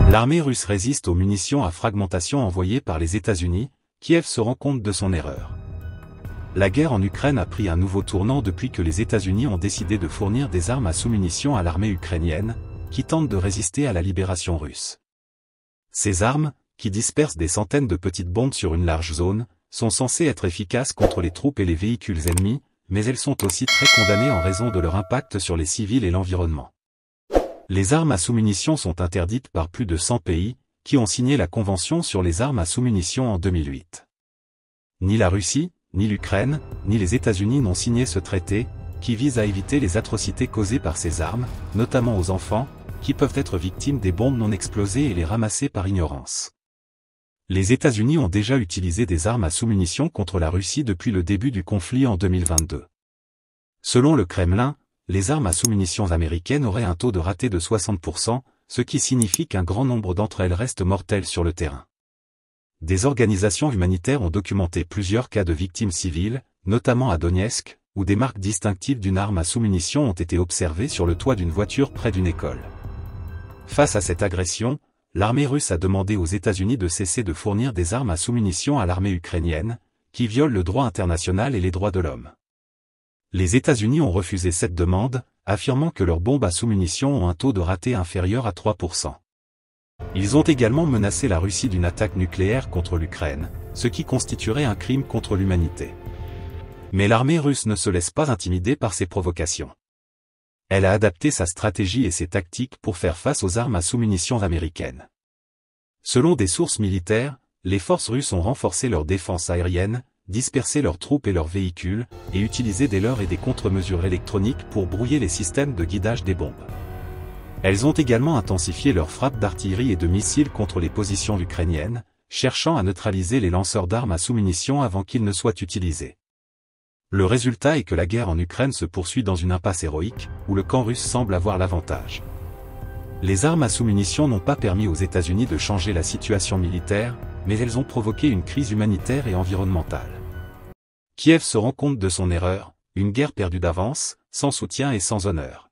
L'armée russe résiste aux munitions à fragmentation envoyées par les États-Unis. Kiev se rend compte de son erreur. La guerre en Ukraine a pris un nouveau tournant depuis que les États-Unis ont décidé de fournir des armes à sous-munitions à l'armée ukrainienne, qui tente de résister à la libération russe. Ces armes, qui dispersent des centaines de petites bombes sur une large zone, sont censées être efficaces contre les troupes et les véhicules ennemis, mais elles sont aussi très condamnées en raison de leur impact sur les civils et l'environnement. Les armes à sous-munitions sont interdites par plus de 100 pays, qui ont signé la Convention sur les armes à sous-munitions en 2008. Ni la Russie, ni l'Ukraine, ni les États-Unis n'ont signé ce traité, qui vise à éviter les atrocités causées par ces armes, notamment aux enfants, qui peuvent être victimes des bombes non explosées et les ramasser par ignorance. Les États-Unis ont déjà utilisé des armes à sous-munitions contre la Russie depuis le début du conflit en 2022. Selon le Kremlin, les armes à sous-munitions américaines auraient un taux de raté de 60%, ce qui signifie qu'un grand nombre d'entre elles restent mortelles sur le terrain. Des organisations humanitaires ont documenté plusieurs cas de victimes civiles, notamment à Donetsk, où des marques distinctives d'une arme à sous-munitions ont été observées sur le toit d'une voiture près d'une école. Face à cette agression, l'armée russe a demandé aux États-Unis de cesser de fournir des armes à sous-munitions à l'armée ukrainienne, qui viole le droit international et les droits de l'homme. Les États-Unis ont refusé cette demande, affirmant que leurs bombes à sous-munitions ont un taux de raté inférieur à 3%. Ils ont également menacé la Russie d'une attaque nucléaire contre l'Ukraine, ce qui constituerait un crime contre l'humanité. Mais l'armée russe ne se laisse pas intimider par ces provocations. Elle a adapté sa stratégie et ses tactiques pour faire face aux armes à sous-munitions américaines. Selon des sources militaires, les forces russes ont renforcé leur défense aérienne, dispersé leurs troupes et leurs véhicules, et utilisé des leurres et des contre-mesures électroniques pour brouiller les systèmes de guidage des bombes. Elles ont également intensifié leurs frappes d'artillerie et de missiles contre les positions ukrainiennes, cherchant à neutraliser les lanceurs d'armes à sous-munitions avant qu'ils ne soient utilisés. Le résultat est que la guerre en Ukraine se poursuit dans une impasse héroïque, où le camp russe semble avoir l'avantage. Les armes à sous-munitions n'ont pas permis aux États-Unis de changer la situation militaire, mais elles ont provoqué une crise humanitaire et environnementale. Kiev se rend compte de son erreur, une guerre perdue d'avance, sans soutien et sans honneur.